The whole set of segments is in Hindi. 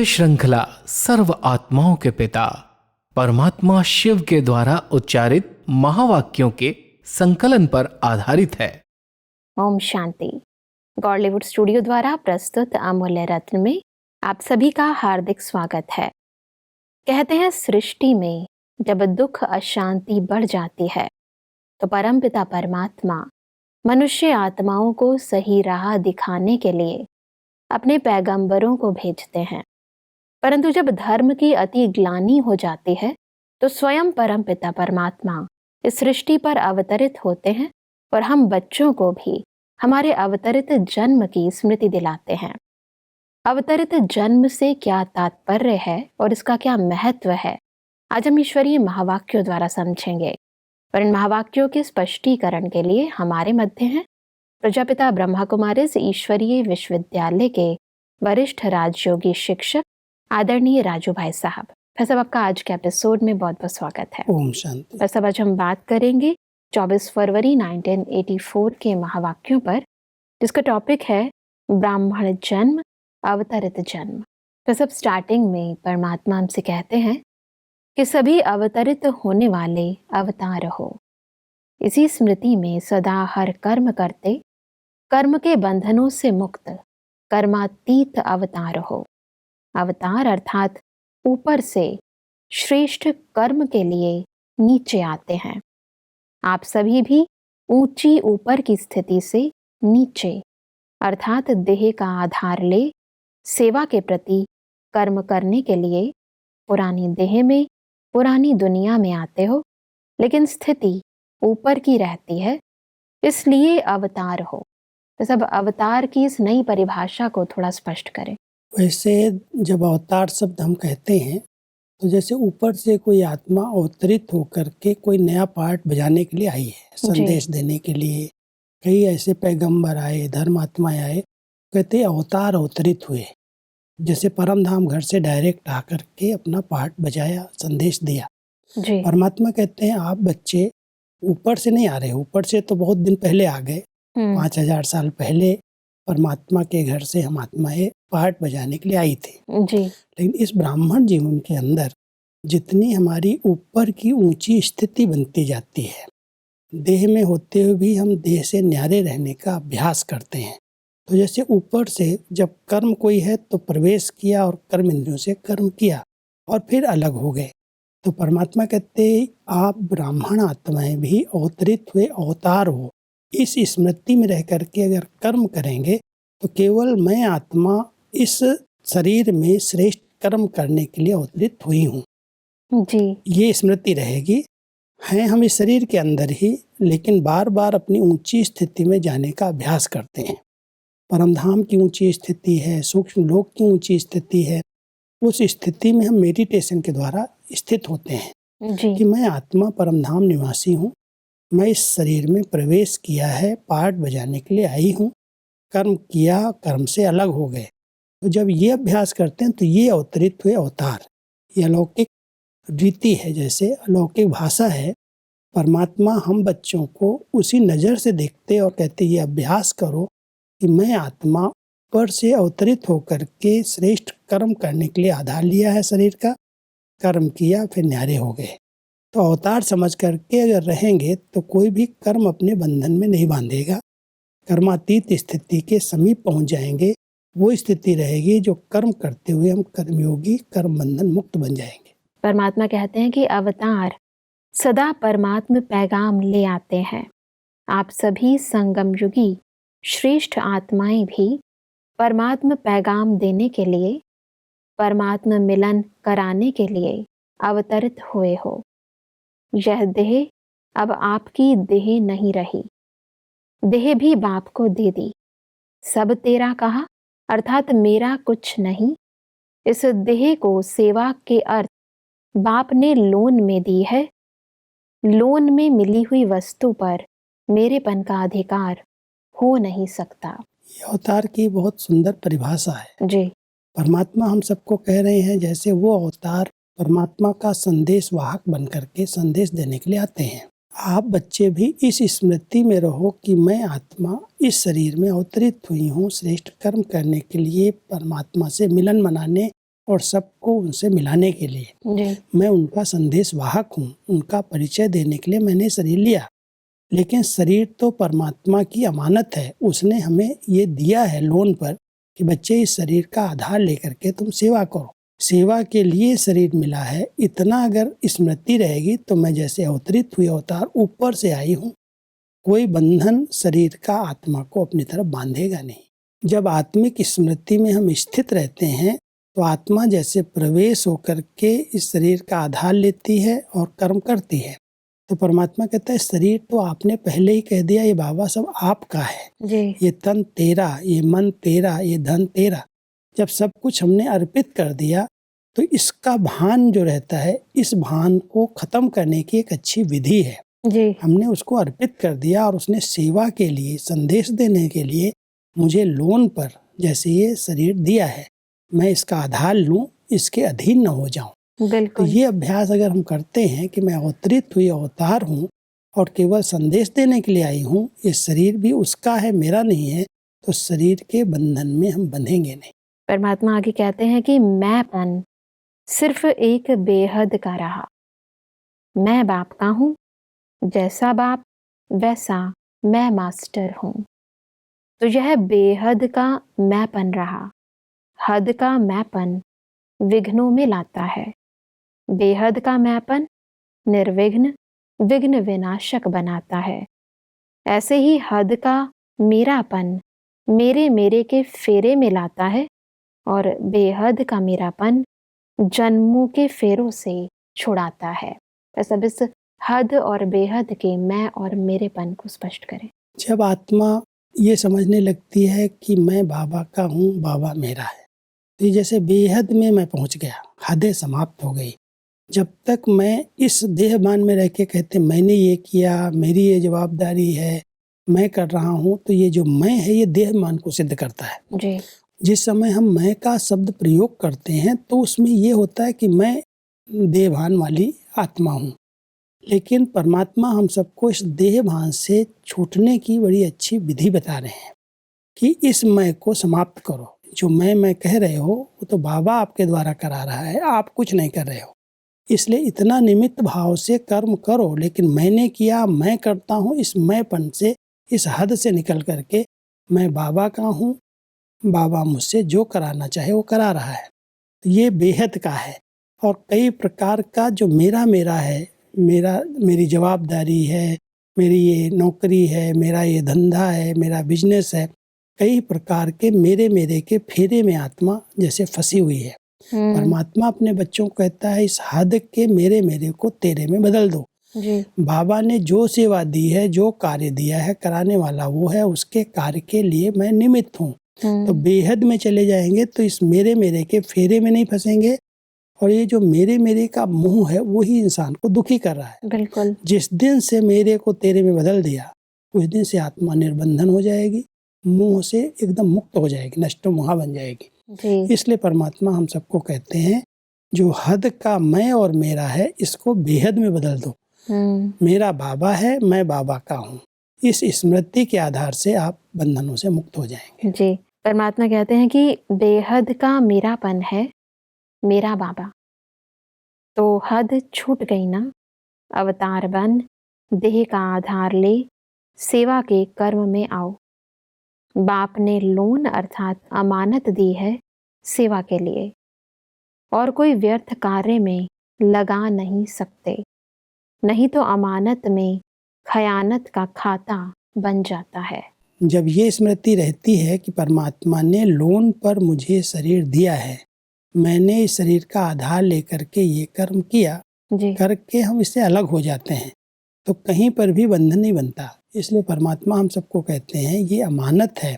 श्रृंखला सर्व आत्माओं के पिता परमात्मा शिव के द्वारा उच्चारित महावाक्यों के संकलन पर आधारित है। ओम शांति। गॉडलीवुड स्टूडियो द्वारा प्रस्तुत अमूल्य रत्न में आप सभी का हार्दिक स्वागत है। कहते हैं सृष्टि में जब दुख अशांति बढ़ जाती है तो परमपिता परमात्मा मनुष्य आत्माओं को सही राह दिखाने के लिए अपने पैगंबरों को भेजते हैं। परंतु जब धर्म की अति ग्लानि हो जाती है तो स्वयं परमपिता परमात्मा इस सृष्टि पर अवतरित होते हैं और हम बच्चों को भी हमारे अवतरित जन्म की स्मृति दिलाते हैं। अवतरित जन्म से क्या तात्पर्य है और इसका क्या महत्व है, आज हम ईश्वरीय महावाक्यों द्वारा समझेंगे। और इन महावाक्यों के स्पष्टीकरण के लिए हमारे मध्य हैं प्रजापिता ब्रह्मा कुमारी ईश्वरीय विश्वविद्यालय के वरिष्ठ राजयोगी शिक्षक आदरणीय राजू भाई साहब। फिर सब आपका आज के एपिसोड में बहुत बहुत स्वागत है। ओम शांति। फिर सब आज हम बात करेंगे 24 फरवरी 1984 के महावाक्यों पर, जिसका टॉपिक है ब्राह्मण जन्म अवतरित जन्म। फिर सब स्टार्टिंग में परमात्मा हमसे कहते हैं कि सभी अवतरित होने वाले अवतार हो। इसी स्मृति में सदा हर कर्म करते, कर्म के बंधनों से मुक्त कर्मातीत अवतार हो। अवतार अर्थात ऊपर से श्रेष्ठ कर्म के लिए नीचे आते हैं। आप सभी भी ऊंची ऊपर की स्थिति से नीचे अर्थात देह का आधार ले सेवा के प्रति कर्म करने के लिए पुरानी देह में पुरानी दुनिया में आते हो, लेकिन स्थिति ऊपर की रहती है, इसलिए अवतार हो। तो सब अवतार की इस नई परिभाषा को थोड़ा स्पष्ट करें। वैसे जब अवतार शब्द हम कहते हैं तो जैसे ऊपर से कोई आत्मा अवतरित होकर के कोई नया पार्ट बजाने के लिए आई है, संदेश देने के लिए। कई ऐसे पैगंबर आए, धर्मात्माएं आए, कहते अवतार अवतरित हुए। जैसे परम धाम घर से डायरेक्ट आकर के अपना पार्ट बजाया, संदेश दिया। परमात्मा कहते हैं आप बच्चे ऊपर से नहीं आ रहे, ऊपर से तो बहुत दिन पहले आ गए। 5000 साल पहले परमात्मा के घर से हम आत्माएं पार्ट बजाने के लिए आई थी जी। लेकिन इस ब्राह्मण जीवन के अंदर जितनी हमारी ऊपर की ऊंची स्थिति बनती जाती है, देह में होते हुए भी हम देह से न्यारे रहने का अभ्यास करते हैं। तो जैसे ऊपर से जब कर्म कोई है तो प्रवेश किया और कर्म इंद्रियों से कर्म किया और फिर अलग हो गए। तो परमात्मा कहते आप ब्राह्मण आत्माएं भी अवतरित हुए अवतार हो। इस स्मृति में रह करके अगर कर्म करेंगे तो केवल मैं आत्मा इस शरीर में श्रेष्ठ कर्म करने के लिए अवतरित हुई हूँ जी। ये स्मृति रहेगी। हैं हम इस शरीर के अंदर ही, लेकिन बार बार अपनी ऊंची स्थिति में जाने का अभ्यास करते हैं। परमधाम की ऊंची स्थिति है, सूक्ष्म लोक की ऊंची स्थिति है। उस स्थिति में हम मेडिटेशन के द्वारा स्थित होते हैं जी। कि मैं आत्मा परमधाम निवासी हूँ, मैं इस शरीर में प्रवेश किया है, पार्ट बजाने के लिए आई हूँ, कर्म किया, कर्म से अलग हो गए। तो जब ये अभ्यास करते हैं तो ये अवतरित हुए अवतार। ये अलौकिक रीति है, जैसे अलौकिक भाषा है। परमात्मा हम बच्चों को उसी नज़र से देखते और कहते ये अभ्यास करो कि मैं आत्मा पर से अवतरित होकर के श्रेष्ठ कर्म करने के लिए आधार लिया है शरीर का, कर्म किया, फिर न्यारे हो गए। तो अवतार समझ करके अगर रहेंगे तो कोई भी कर्म अपने बंधन में नहीं बांधेगा। कर्मातीत स्थिति के समीप पहुंच जाएंगे। वो स्थिति रहेगी जो कर्म करते हुए हम कर्मयोगी, कर्म बंधन मुक्त बन जाएंगे। परमात्मा कहते हैं कि अवतार सदा परमात्मा पैगाम ले आते हैं। आप सभी संगम युगी श्रेष्ठ आत्माएं भी परमात्मा पैगाम देने के लिए, परमात्मा मिलन कराने के लिए अवतरित हुए हो। यह देह अब आपकी देह नहीं रही, देह भी बाप को दे दी। सब तेरा कहा अर्थात मेरा कुछ नहीं। इस देह को सेवा के अर्थ बाप ने लोन में दी है। लोन में मिली हुई वस्तु पर मेरेपन का अधिकार हो नहीं सकता। यह अवतार की बहुत सुंदर परिभाषा है जी। परमात्मा हम सबको कह रहे हैं जैसे वो अवतार परमात्मा का संदेश वाहक बन करके संदेश देने के लिए आते हैं। आप बच्चे भी इस स्मृति में रहो कि मैं आत्मा इस शरीर में अवतरित हुई हूँ श्रेष्ठ कर्म करने के लिए, परमात्मा से मिलन मनाने, और सबको उनसे मिलाने के लिए। जी। मैं उनका संदेश वाहक हूँ, उनका परिचय देने के लिए मैंने शरीर लिया। लेकिन शरीर तो परमात्मा की अमानत है, उसने हमें ये दिया है लोन पर कि बच्चे इस शरीर का आधार लेकर के तुम सेवा करो। सेवा के लिए शरीर मिला है, इतना अगर स्मृति रहेगी तो मैं जैसे अवतरित हुई अवतार ऊपर से आई हूँ, कोई बंधन शरीर का आत्मा को अपनी तरफ बांधेगा नहीं। जब आत्मिक स्मृति में हम स्थित रहते हैं तो आत्मा जैसे प्रवेश होकर के इस शरीर का आधार लेती है और कर्म करती है। तो परमात्मा कहता है शरीर तो आपने पहले ही कह दिया, ये बाबा सब आपका है, जी। ये तन तेरा, ये मन तेरा, ये धन तेरा। जब सब कुछ हमने अर्पित कर दिया तो इसका भान जो रहता है, इस भान को खत्म करने की एक अच्छी विधि है। जी। हमने उसको अर्पित कर दिया और उसने सेवा के लिए, संदेश देने के लिए मुझे लोन पर जैसे ये शरीर दिया है, मैं इसका आधार लूं, इसके अधीन न हो जाऊं। तो बिल्कुल। ये अभ्यास अगर हम करते हैं कि मैं अवतरित हुई अवतार हूँ और केवल संदेश देने के लिए आई हूँ, ये शरीर भी उसका है, मेरा नहीं है, तो शरीर के बंधन में हम बंधेंगे नहीं। परमात्मा आगे कहते हैं कि मैंपन सिर्फ एक बेहद का रहा। मैं बाप का हूँ, जैसा बाप वैसा मैं मास्टर हूँ। तो यह बेहद का मैंपन रहा। हद का मैंपन विघ्नों में लाता है, बेहद का मैंपन निर्विघ्न विघ्न विनाशक बनाता है। ऐसे ही हद का मेरापन मेरे मेरे के फेरे में लाता है और बेहद का मेरापन जन्मों के फेरों से छुड़ाता है। ऐसा इस हद और बेहद के मैं और मेरेपन को स्पष्ट करें। जब आत्मा ये समझने लगती है कि मैं बाबा का हूँ, बाबा मेरा है, तो जैसे बेहद में मैं पहुँच गया, हदें समाप्त हो गई। जब तक मैं इस देहभान में रह के कहते मैंने ये किया, मेरी ये जवाबदारी है, मैं कर रहा हूँ, तो ये जो मैं है ये देहभान को सिद्ध करता है। जी। जिस समय हम मैं का शब्द प्रयोग करते हैं तो उसमें ये होता है कि मैं देहभान वाली आत्मा हूँ। लेकिन परमात्मा हम सबको इस देहभान से छूटने की बड़ी अच्छी विधि बता रहे हैं कि इस मैं को समाप्त करो। जो मैं कह रहे हो वो तो बाबा आपके द्वारा करा रहा है, आप कुछ नहीं कर रहे हो। इसलिए इतना निमित्त भाव से कर्म करो, लेकिन मैंने किया, मैं करता हूँ, इस मैंपन से, इस हद से निकल करके मैं बाबा का हूँ, बाबा मुझसे जो कराना चाहे वो करा रहा है। ये बेहद का है। और कई प्रकार का जो मेरा है, मेरी जवाबदारी है, मेरी ये नौकरी है, मेरा ये धंधा है, मेरा बिजनेस है, कई प्रकार के मेरे के फेरे में आत्मा जैसे फंसी हुई है। परमात्मा अपने बच्चों को कहता है इस हद के मेरे को तेरे में बदल दो। जी। बाबा ने जो सेवा दी है, जो कार्य दिया है, कराने वाला वो है, उसके कार्य के लिए मैं निमित्त हूँ। तो बेहद में चले जाएंगे तो इस मेरे के फेरे में नहीं फंसेंगे। और ये जो मेरे का मोह है वही इंसान को दुखी कर रहा है। बिल्कुल। जिस दिन से मेरे को तेरे में बदल दिया, उस दिन से आत्मा निर्बंधन हो जाएगी, मोह से एकदम मुक्त हो जाएगी, नष्टो मोहा बन जाएगी। जी। इसलिए परमात्मा हम सबको कहते हैं जो हद का मैं और मेरा है इसको बेहद में बदल दो। मेरा बाबा है, मैं बाबा का हूँ। इस स्मृति के आधार से आप बंधनों से मुक्त हो जाएंगे। जी। परमात्मा कहते हैं कि बेहद का मेरापन है मेरा बाबा। तो हद छूट गई ना, अवतार बन देह का आधार ले, सेवा के कर्म में आओ। बाप ने लोन अर्थात अमानत दी है सेवा के लिए, और कोई व्यर्थ कार्य में लगा नहीं सकते, नहीं तो अमानत में खयानत का खाता बन जाता है। जब ये स्मृति रहती है कि परमात्मा ने लोन पर मुझे शरीर दिया है, मैंने इस शरीर का आधार लेकर के ये कर्म किया, करके हम इससे अलग हो जाते हैं, तो कहीं पर भी बंधन नहीं बनता। इसलिए परमात्मा हम सबको कहते हैं ये अमानत है,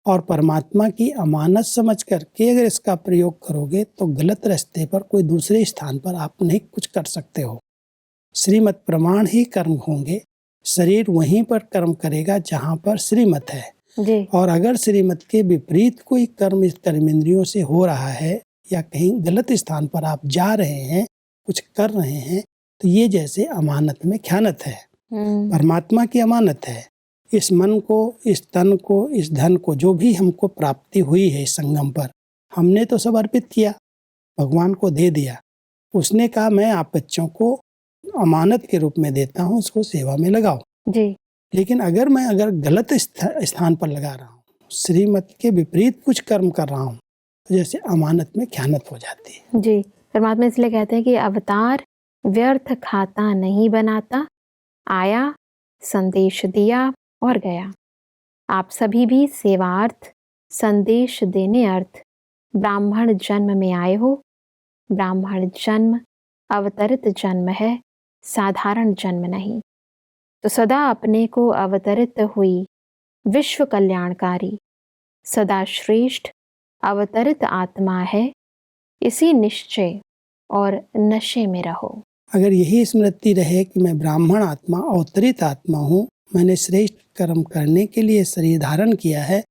और परमात्मा की अमानत समझ करके अगर इसका प्रयोग करोगे तो गलत रास्ते पर, कोई दूसरे स्थान पर आप नहीं कुछ कर सकते हो। श्रीमत प्रमाण ही कर्म होंगे, शरीर वहीं पर कर्म करेगा जहाँ पर श्रीमत है। जी। और अगर श्रीमत के विपरीत कोई कर्म इस कर्मेंद्रियों से हो रहा है या कहीं गलत स्थान पर आप जा रहे हैं, कुछ कर रहे हैं, तो ये जैसे अमानत में ख्यानत है। परमात्मा की अमानत है। इस मन को, इस तन को, इस धन को, जो भी हमको प्राप्ति हुई है इस संगम पर, हमने तो सब अर्पित किया। भगवान को दे दिया। उसने कहा मैं आप बच्चों को अमानत के रूप में देता हूँ, इसको सेवा में लगाओ। जी। लेकिन अगर गलत स्थान पर लगा रहा हूँ, श्रीमत के विपरीत कुछ कर्म कर रहा हूँ, तो जैसे अमानत में ख़यानत हो जाती है। जी, परमात्मा इसलिए कहते हैं कि अवतार व्यर्थ खाता नहीं बनाता, आया, संदेश दिया और गया। आप सभी भी सेवार्थ, संदेश देने अर्थ ब्राह्मण जन्म में आए हो। ब्राह्मण जन्म अवतरित जन्म है, साधारण जन्म नहीं। तो सदा अपने को अवतरित हुई विश्व कल्याणकारी, सदा श्रेष्ठ अवतरित आत्मा है, इसी निश्चय और नशे में रहो। अगर यही स्मृति रहे कि मैं ब्राह्मण आत्मा, अवतरित आत्मा हूँ, मैंने श्रेष्ठ कर्म करने के लिए शरीर धारण किया है,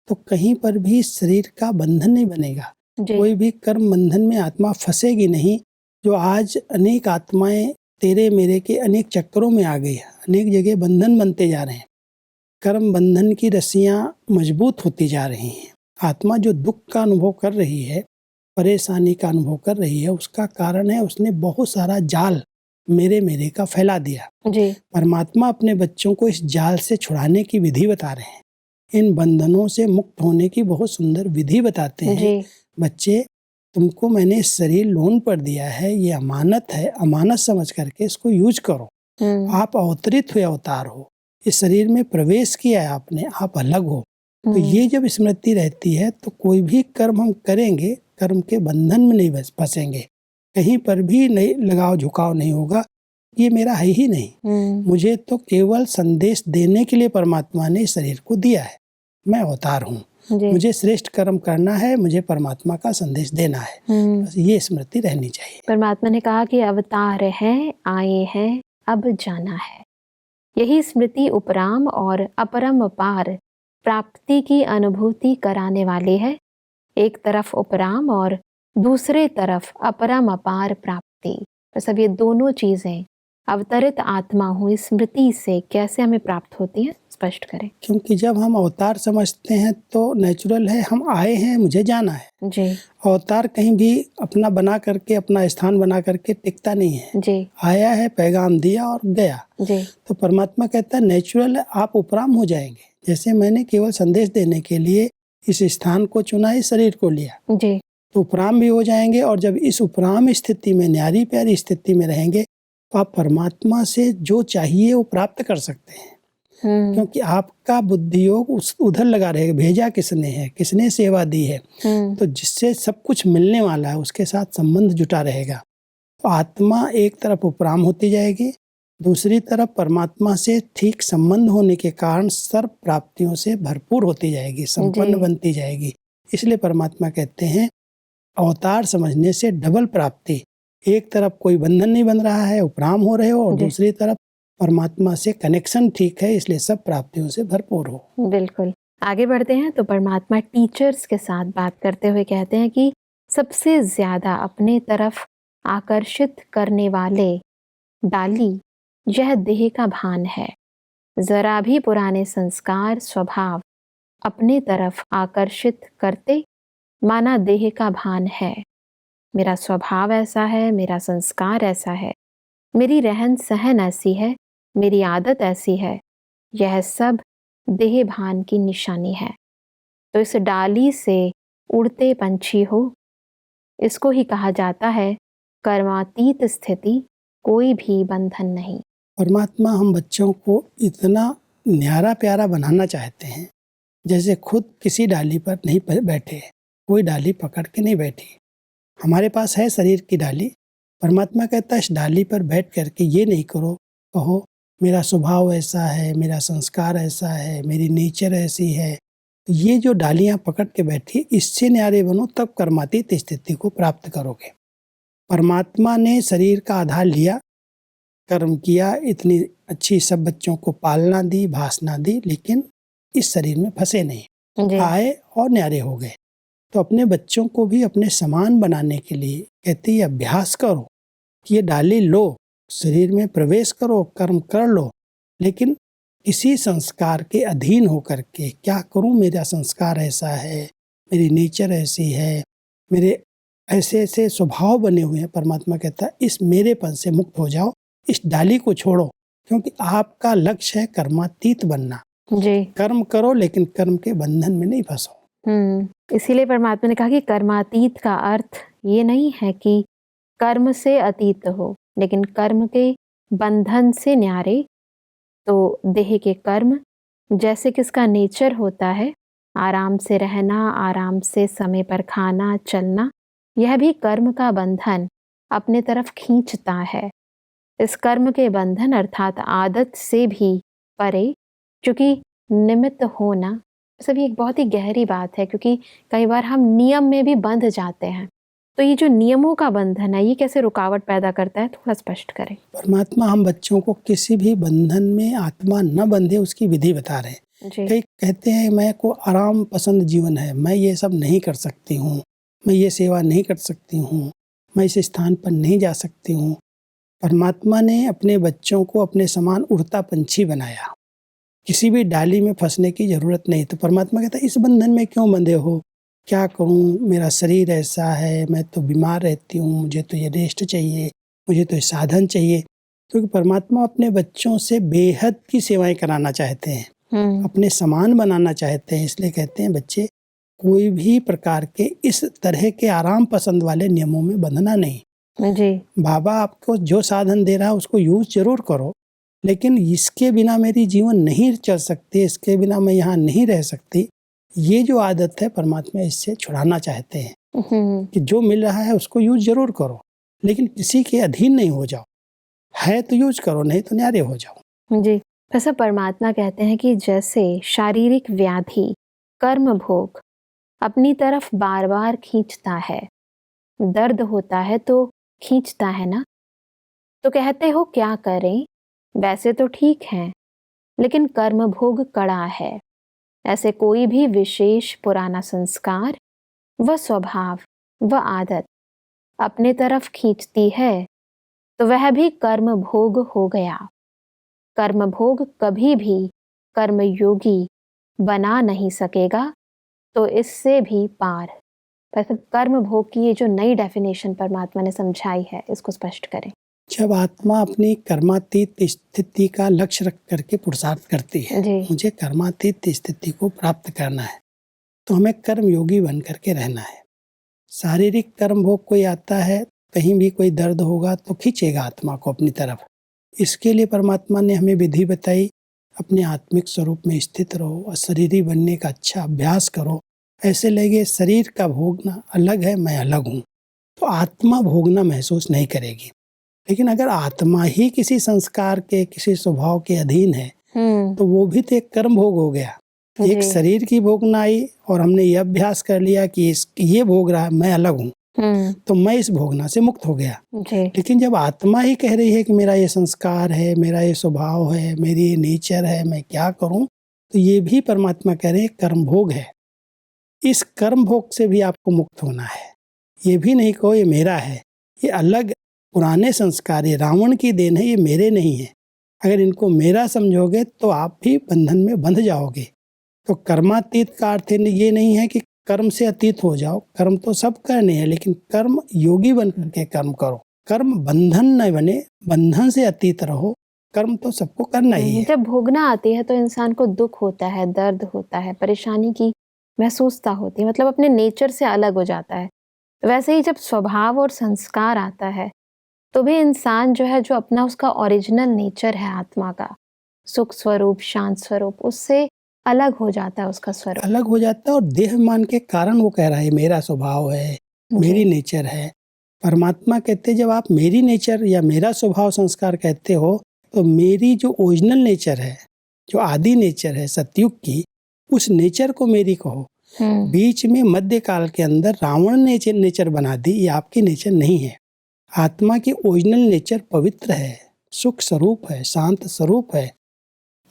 तो कहीं पर भी शरीर का बंधन नहीं बनेगा। कोई भी कर्म बंधन में आत्मा फंसेगी नहीं। जो आज अनेक आत्माएं तेरे मेरे के अनेक चक्करों में आ गई है, अनेक जगह बंधन बनते जा रहे हैं, कर्म बंधन की रस्सियां मजबूत होती जा रही हैं। आत्मा जो दुख का अनुभव कर रही है, परेशानी का अनुभव कर रही है, उसका कारण है उसने बहुत सारा जाल मेरे का फैला दिया। जी। परमात्मा अपने बच्चों को इस जाल से छुड़ाने की विधि बता रहे हैं, इन बंधनों से मुक्त होने की बहुत सुंदर विधि बताते हैं। जी। बच्चे, तुमको मैंने शरीर लोन पर दिया है, ये अमानत है, अमानत समझ करके इसको यूज करो। आप अवतरित हुए अवतार हो, इस शरीर में प्रवेश किया है आपने, आप अलग हो। तो ये जब स्मृति रहती है तो कोई भी कर्म हम करेंगे, कर्म के बंधन में नहीं फंसेंगे, कहीं पर भी नहीं लगाव झुकाव नहीं होगा, ये मेरा है ही नहीं। मुझे तो केवल संदेश देने के लिए परमात्मा ने शरीर को दिया है, मैं अवतार हूँ, मुझे श्रेष्ठ कर्म करना है, मुझे परमात्मा का संदेश देना है। बस ये स्मृति रहनी चाहिए। परमात्मा ने कहा कि अवतार हैं, आए हैं, अब जाना है। यही स्मृति उपराम और अपरम पार प्राप्ति की अनुभूति कराने वाली है। एक तरफ उपराम और दूसरे तरफ अपरम अपार प्राप्ति। बस अब ये दोनों चीजें अवतरित आत्मा हुई स्मृति से कैसे हमें प्राप्त होती हैं, स्पष्ट करें। क्योंकि जब हम अवतार समझते हैं तो नेचुरल है, हम आए हैं, मुझे जाना है। जी। अवतार कहीं भी अपना बना करके, अपना स्थान बना करके टिकता नहीं है। जी। आया है, पैगाम दिया और गया। जी। तो परमात्मा कहता है नेचुरल है, आप उपराम हो जाएंगे। जैसे मैंने केवल संदेश देने के लिए इस स्थान को चुना, इस शरीर को लिया, जी। तो उपराम भी हो जाएंगे। और जब इस उपराम स्थिति में, न्यारी प्यारी स्थिति में रहेंगे, तो आप परमात्मा से जो चाहिए वो प्राप्त कर सकते हैं। क्योंकि आपका बुद्धि योग उधर लगा रहेगा, भेजा किसने है, किसने सेवा दी है, तो जिससे सब कुछ मिलने वाला है उसके साथ संबंध जुटा रहेगा। तो आत्मा एक तरफ उपराम होती जाएगी, दूसरी तरफ परमात्मा से ठीक संबंध होने के कारण सर्व प्राप्तियों से भरपूर होती जाएगी, संपन्न बनती जाएगी। इसलिए परमात्मा कहते हैं अवतार समझने से डबल प्राप्ति। एक तरफ कोई बंधन नहीं बन रहा है, उपराम हो रहे हो, और दूसरी तरफ परमात्मा से कनेक्शन ठीक है, इसलिए सब प्राप्तियों से भरपूर हो। बिल्कुल। आगे बढ़ते हैं तो परमात्मा टीचर्स के साथ बात करते हुए कहते हैं कि सबसे ज्यादा अपने तरफ आकर्षित करने वाले डाली यह देह का भान है। जरा भी पुराने संस्कार स्वभाव अपने तरफ आकर्षित करते, माना देह का भान है। मेरा स्वभाव ऐसा है, मेरा संस्कार ऐसा है, मेरी रहन सहन ऐसी है, मेरी आदत ऐसी है, यह सब देह भान की निशानी है। तो इस डाली से उड़ते पंछी हो, इसको ही कहा जाता है कर्मातीत स्थिति, कोई भी बंधन नहीं। परमात्मा हम बच्चों को इतना न्यारा प्यारा बनाना चाहते हैं, जैसे खुद किसी डाली पर नहीं बैठे, कोई डाली पकड़ के नहीं बैठी। हमारे पास है शरीर की डाली, परमात्मा कहता है इस डाली पर बैठ करके ये नहीं कहो मेरा स्वभाव ऐसा है, मेरा संस्कार ऐसा है, मेरी नेचर ऐसी है। ये जो डालियां पकड़ के बैठी, इससे न्यारे बनो, तब कर्मातीत स्थिति को प्राप्त करोगे। परमात्मा ने शरीर का आधार लिया, कर्म किया, इतनी अच्छी सब बच्चों को पालना दी, भाषणा दी, लेकिन इस शरीर में फंसे नहीं, आए और न्यारे हो गए। तो अपने बच्चों को भी अपने समान बनाने के लिए कहते हैं अभ्यास करो कि ये डाली लो, शरीर में प्रवेश करो, कर्म कर लो, लेकिन इसी संस्कार के अधीन होकर के क्या करूं, मेरा संस्कार ऐसा है, मेरी नेचर ऐसी है, मेरे ऐसे ऐसे स्वभाव बने हुए हैं। परमात्मा कहता है इस मेरेपन से मुक्त हो जाओ, इस डाली को छोड़ो, क्योंकि आपका लक्ष्य है कर्मातीत बनना। जी। कर्म करो लेकिन कर्म के बंधन में नहीं फंसो। इसीलिए परमात्मा ने कहा कि कर्मातीत का अर्थ ये नहीं है कि कर्म से अतीत हो, लेकिन कर्म के बंधन से न्यारे। तो देह के कर्म जैसे किसका नेचर होता है, आराम से रहना, आराम से समय पर खाना, चलना, यह भी कर्म का बंधन अपने तरफ खींचता है। इस कर्म के बंधन अर्थात आदत से भी परे, क्योंकि निमित्त होना सभी एक बहुत ही गहरी बात है, क्योंकि कई बार हम नियम में भी बंध जाते हैं। तो ये जो नियमों का बंधन है, ये कैसे रुकावट पैदा करता है, थोड़ा स्पष्ट करें। परमात्मा हम बच्चों को किसी भी बंधन में आत्मा न बंधे उसकी विधि बता रहे हैं। कई कहते हैं मैं को आराम पसंद जीवन है, मैं ये सब नहीं कर सकती हूँ, मैं ये सेवा नहीं कर सकती हूँ, मैं इस स्थान पर नहीं जा सकती हूँ। परमात्मा ने अपने बच्चों को अपने समान उड़ता पंछी बनाया, किसी भी डाली में फंसने की जरूरत नहीं। तो परमात्मा कहता है इस बंधन में क्यों बंधे हो, क्या करूं, मेरा शरीर ऐसा है, मैं तो बीमार रहती हूँ, मुझे तो ये रेस्ट चाहिए, मुझे तो ये साधन चाहिए। क्योंकि परमात्मा अपने बच्चों से बेहद की सेवाएं कराना चाहते हैं, अपने समान बनाना चाहते हैं। इसलिए कहते हैं बच्चे कोई भी प्रकार के इस तरह के आराम पसंद वाले नियमों में बंधना नहीं। जी। बाबा आपको जो साधन दे रहा है उसको यूज जरूर करो, लेकिन इसके बिना मेरी जीवन नहीं चल सकती, इसके बिना मैं यहाँ नहीं रह सकती। ये जो आदत है परमात्मा इससे छुड़ाना चाहते हैं कि जो मिल रहा है उसको यूज जरूर करो, लेकिन किसी के अधीन नहीं हो जाओ। है तो यूज करो, नहीं तो न्यारे हो जाओ। जी। ऐसा परमात्मा कहते हैं कि जैसे शारीरिक व्याधि कर्म भोग अपनी तरफ बार बार खींचता है, दर्द होता है तो खींचता है ना, तो कहते हो क्या करें, वैसे तो ठीक है लेकिन कर्म भोग कड़ा है। ऐसे कोई भी विशेष पुराना संस्कार व स्वभाव व आदत अपने तरफ खींचती है तो वह भी कर्म भोग हो गया। कर्म भोग कभी भी कर्मयोगी बना नहीं सकेगा, तो इससे भी पार। वैसे कर्म भोग की ये जो नई डेफिनेशन परमात्मा ने समझाई है, इसको स्पष्ट करें। जब आत्मा अपनी कर्मातीत स्थिति का लक्ष्य रख करके पुरुषार्थ करती है, मुझे कर्मातीत स्थिति को प्राप्त करना है, तो हमें कर्म योगी बन करके रहना है। शारीरिक कर्म भोग कोई आता है, कहीं भी कोई दर्द होगा तो खींचेगा आत्मा को अपनी तरफ। इसके लिए परमात्मा ने हमें विधि बताई, अपने आत्मिक स्वरूप में स्थित रहो, अशरीरी बनने का अच्छा अभ्यास करो। ऐसे लगे शरीर का भोगना अलग है, मैं अलग हूँ, तो आत्मा भोगना महसूस नहीं करेगी। लेकिन अगर आत्मा ही किसी संस्कार के, किसी स्वभाव के अधीन है, तो वो भी तो एक कर्म भोग हो गया। एक शरीर की भोगना आई और हमने ये अभ्यास कर लिया कि ये भोग रहा है, मैं अलग हूँ, तो मैं इस भोगना से मुक्त हो गया। लेकिन जब आत्मा ही कह रही है कि मेरा ये संस्कार है, मेरा ये स्वभाव है, मेरी ये नेचर है, मैं क्या करूं, तो ये भी परमात्मा कह रहे हैं कर्म भोग है। इस कर्म भोग से भी आपको मुक्त होना है। ये भी नहीं कहो ये मेरा है, ये अलग पुराने संस्कार, ये रावण की देन है, ये मेरे नहीं है। अगर इनको मेरा समझोगे तो आप भी बंधन में बंध जाओगे। तो कर्मातीत का अर्थ ये नहीं है कि कर्म से अतीत हो जाओ, कर्म तो सब करने हैं, लेकिन कर्म योगी बन करके कर्म करो। कर्म बंधन न बने, बंधन से अतीत रहो, कर्म तो सबको करना ही है। जब भोगना आती है तो इंसान को दुख होता है, दर्द होता है, परेशानी की महसूसता होती है, मतलब अपने नेचर से अलग हो जाता है। वैसे ही जब स्वभाव और संस्कार आता है तो भी इंसान जो है, जो अपना उसका ओरिजिनल नेचर है आत्मा का, सुख स्वरूप, शांत स्वरूप, उससे अलग हो जाता है, उसका स्वरूप अलग हो जाता है। और देह मान के कारण वो कह रहा है मेरा स्वभाव है, मेरी नेचर है। परमात्मा कहते जब आप मेरी नेचर या मेरा स्वभाव संस्कार कहते हो, तो मेरी जो ओरिजिनल नेचर है, जो आदि नेचर है सतयुग की, उस नेचर को मेरी कहो। बीच में मध्य काल के अंदर रावण ने नेचर बना दी, ये आपकी नेचर नहीं है। आत्मा की ओरिजिनल नेचर पवित्र है, सुख स्वरूप है, शांत स्वरूप है।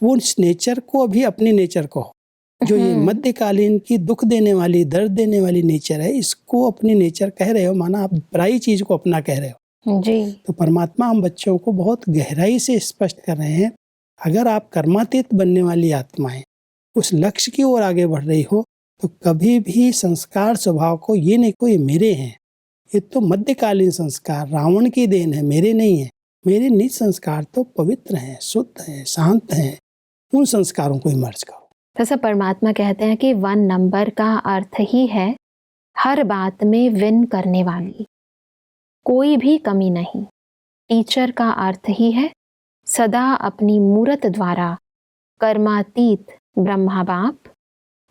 वो इस नेचर को अभी अपनी नेचर को, जो ये मध्यकालीन की दुख देने वाली, दर्द देने वाली नेचर है, इसको अपनी नेचर कह रहे हो, माना आप पराई चीज को अपना कह रहे हो जी। तो परमात्मा हम बच्चों को बहुत गहराई से स्पष्ट कर रहे हैं, अगर आप कर्मातीत बनने वाली आत्माएं उस लक्ष्य की ओर आगे बढ़ रही हो, तो कभी भी संस्कार स्वभाव को ये नहीं कोई मेरे हैं, ये तो मध्यकालीन संस्कार रावण की देन है, मेरे नहीं है। मेरे निज संस्कार तो पवित्र हैं, शुद्ध हैं, शांत हैं। उन संस्कारों को इमर्ज करो। जैसा परमात्मा कहते हैं कि 1 नंबर का अर्थ ही है हर बात में विन करने वाली, कोई भी कमी नहीं। टीचर का अर्थ ही है सदा अपनी मूरत द्वारा कर्मातीत ब्रह्मा बाप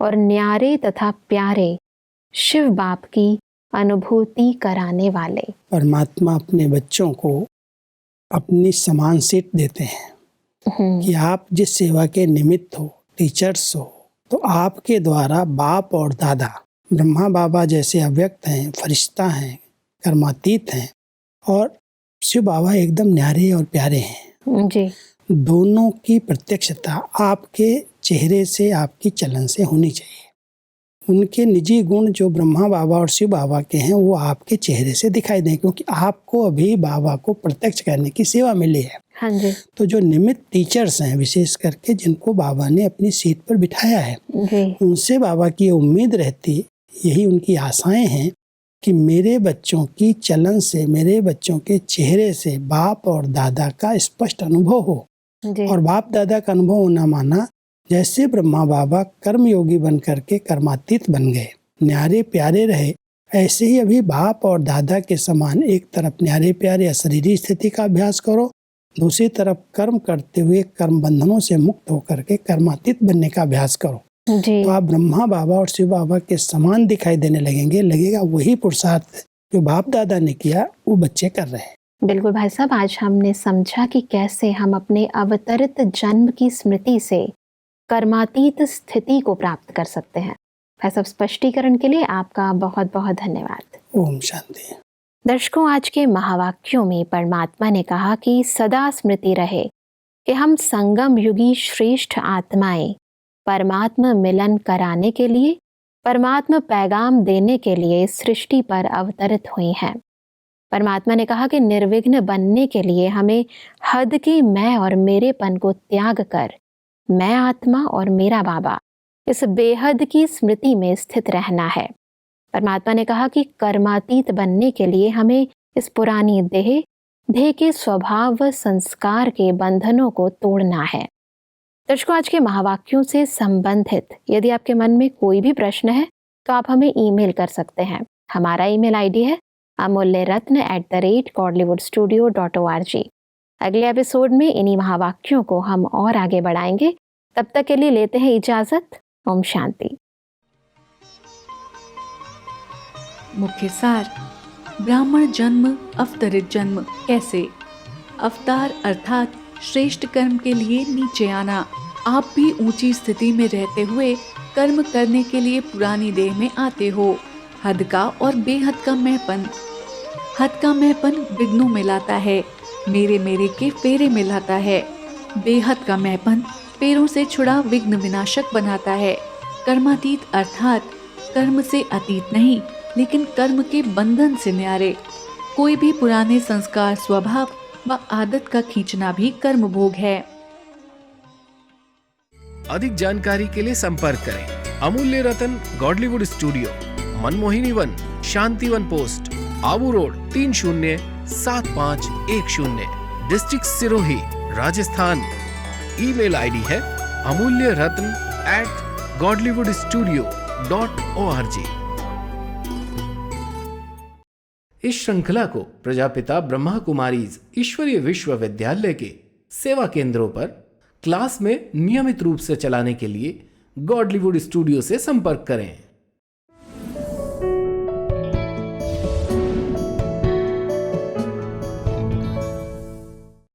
और न्यारे तथा प्यारे शिव बाप की अनुभूति कराने वाले। परमात्मा अपने बच्चों को अपनी समान सीट देते हैं कि आप जिस सेवा के निमित्त हो, टीचर्स हो, तो आपके द्वारा बाप और दादा ब्रह्मा बाबा जैसे अव्यक्त हैं, फरिश्ता हैं, कर्मातीत हैं, और शिव बाबा एकदम न्यारे और प्यारे हैं जी। दोनों की प्रत्यक्षता आपके चेहरे से, आपकी चलन से होनी चाहिए। उनके निजी गुण जो ब्रह्मा बाबा और शिव बाबा के हैं वो आपके चेहरे से दिखाई दें, क्योंकि आपको अभी बाबा को प्रत्यक्ष करने की सेवा मिली है। हाँ जी। तो जो निमित्त टीचर्स हैं, विशेष करके जिनको बाबा ने अपनी सीट पर बिठाया है जी। उनसे बाबा की उम्मीद रहती, यही उनकी आशाएं हैं कि मेरे बच्चों की चलन से, मेरे बच्चों के चेहरे से बाप और दादा का स्पष्ट अनुभव हो। जी। और बाप दादा का अनुभव होना माना जैसे ब्रह्मा बाबा कर्मयोगी बन करके कर्मातीत बन गए, न्यारे प्यारे रहे, ऐसे ही अभी बाप और दादा के समान एक तरफ न्यारे प्यारे अशरीरी स्थिति का अभ्यास करो, दूसरी तरफ कर्म करते हुए कर्म बंधनों से मुक्त होकर के कर्मातीत बनने का अभ्यास करो। जी। तो आप ब्रह्मा बाबा और शिव बाबा के समान दिखाई देने लगेंगे। लगेगा वही पुरुषार्थ जो बाप दादा ने किया वो बच्चे कर रहे हैं। बिल्कुल भाई साहब, आज हमने समझा कि कैसे हम अपने अवतरित जन्म की स्मृति से कर्मातीत स्थिति को प्राप्त कर सकते हैं। भाई साहब, स्पष्टीकरण के लिए आपका बहुत बहुत धन्यवाद। ओम शांति। दर्शकों, आज के महावाक्यों में परमात्मा ने कहा कि सदा स्मृति रहे कि हम संगम युगी श्रेष्ठ आत्माएं परमात्मा मिलन कराने के लिए, परमात्मा पैगाम देने के लिए सृष्टि पर अवतरित हुई हैं। परमात्मा ने कहा कि निर्विघ्न बनने के लिए हमें हद के मैं और मेरेपन को त्याग कर मैं आत्मा और मेरा बाबा इस बेहद की स्मृति में स्थित रहना है। परमात्मा ने कहा कि कर्मातीत बनने के लिए हमें इस पुरानी देह के स्वभाव व संस्कार के बंधनों को तोड़ना है। दर्शकों, आज के महावाक्यों से संबंधित यदि आपके मन में कोई भी प्रश्न है तो आप हमें ईमेल कर सकते हैं। हमारा ईमेल आईडी है amulyaratna@godlywoodstudio.org। अगले एपिसोड में इन्हीं महावाक्यों को हम और आगे बढ़ाएंगे। तब तक के लिए लेते हैं इजाजत। ओम शांति। मुख्य सार: ब्राह्मण जन्म, अवतरित जन्म कैसे? अवतार अर्थात श्रेष्ठ कर्म के लिए नीचे आना। आप भी ऊंची स्थिति में रहते हुए कर्म करने के लिए पुरानी देह में आते हो। हद का और बेहद का मैंपन। हद का मैंपन विघ्नों में लाता है, मेरे के फेरे में लाता है। बेहद का मैंपन पेड़ों से छुड़ा विघ्न विनाशक बनाता है। कर्मातीत अर्थात कर्म से अतीत नहीं, लेकिन कर्म के बंधन से न्यारे। कोई भी पुराने संस्कार, स्वभाव व आदत का खींचना भी कर्म भोग है। अधिक जानकारी के लिए संपर्क करें Amulya Ratan Godlywood studio, Manmohini Van, Shanti Van post, Abu road 307510, district Sirohi, Rajasthan. Email ID है amulyaratn@godlywoodstudio.org। इस श्रृंखला को प्रजापिता ब्रह्मा कुमारीज ईश्वरीय विश्वविद्यालय के सेवा केंद्रों पर क्लास में नियमित रूप से चलाने के लिए गॉडलीवुड स्टूडियो से संपर्क करें।